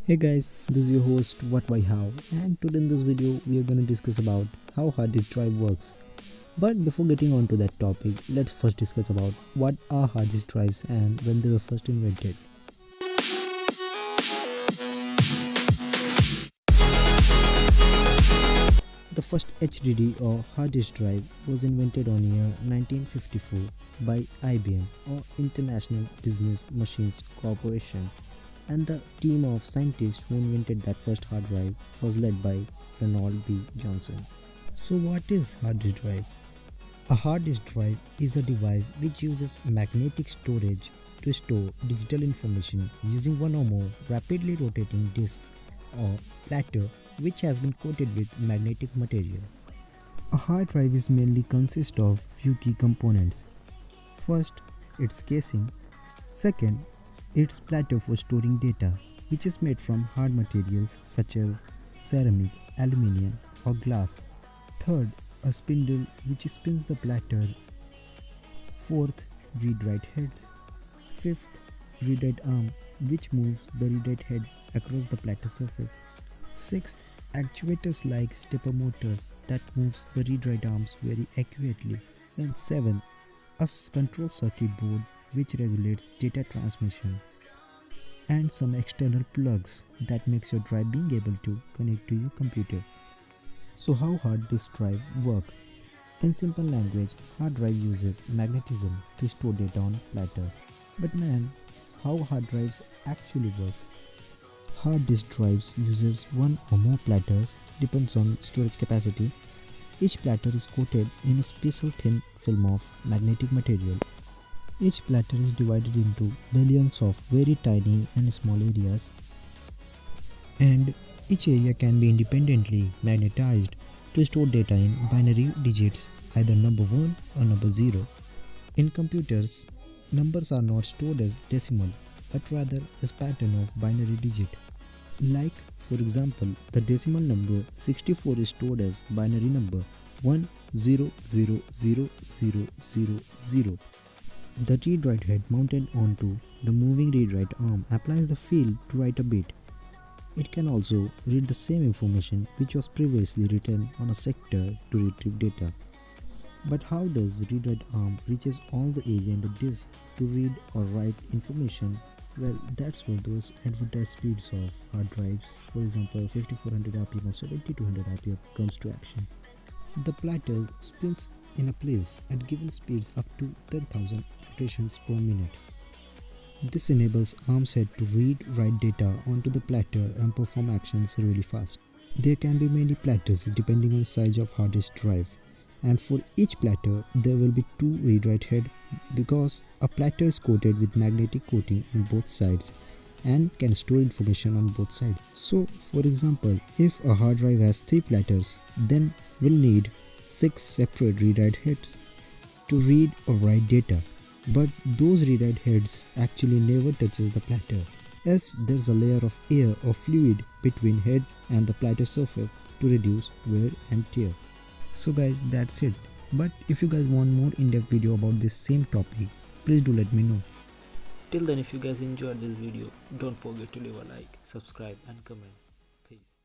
Hey guys, this is your host What Why How, and today in this video we are going to discuss about how hard disk drive works. But before getting on to that topic, let's first discuss about what are hard disk drives and when they were first invented. The first HDD or hard disk drive was invented on year 1954 by IBM or International Business Machines Corporation, and the team of scientists who invented that first hard drive was led by Ronald B. Johnson. So what is hard disk drive? A hard disk drive is a device which uses magnetic storage to store digital information using one or more rapidly rotating disks or platter which has been coated with magnetic material. A hard drive is mainly consists of few key components. First, its casing. Second, its platter for storing data, which is made from hard materials such as ceramic, aluminium or glass. Third, a spindle which spins the platter. Fourth, read-write heads. Fifth, read-write arm which moves the read-write head across the platter surface. Sixth, actuators like stepper motors that moves the read-write arms very accurately. And seventh, a control circuit board which regulates data transmission, and some external plugs that makes your drive being able to connect to your computer. So how hard disk drive work? In simple language, hard drive uses magnetism to store data on platter. But man, how hard drives actually works? Hard disk drives uses one or more platters, depends on storage capacity. Each platter is coated in a special thin film of magnetic material. Each platter is divided into billions of very tiny and small areas, and each area can be independently magnetized to store data in binary digits, either number 1 or number 0. In computers, numbers are not stored as decimal but rather as pattern of binary digit. Like, for example, the decimal number 64 is stored as binary number 10000000. The read-write head mounted onto the moving read-write arm applies the field to write a bit. It can also read the same information which was previously written on a sector to retrieve data. But how does read-write arm reaches all the area in the disk to read or write information? Well, that's where those advertised speeds of hard drives, for example 5400 RPM or 7200 RPM, comes to action. The platter spins in a place at given speeds up to 10,000 rotations per minute. This enables arm's head to read, write data onto the platter and perform actions really fast. There can be many platters depending on the size of hard disk drive, and for each platter there will be two read-write head because a platter is coated with magnetic coating on both sides and can store information on both sides. So for example, if a hard drive has 3 platters, then we'll need 6 separate read-write heads to read or write data. But those read-write heads actually never touches the platter, as there's a layer of air or fluid between head and the platter surface to reduce wear and tear. So guys, that's it. But if you guys want more in-depth video about this same topic, please do let me know. Till then, if you guys enjoyed this video, don't forget to leave a like, subscribe and comment. Peace.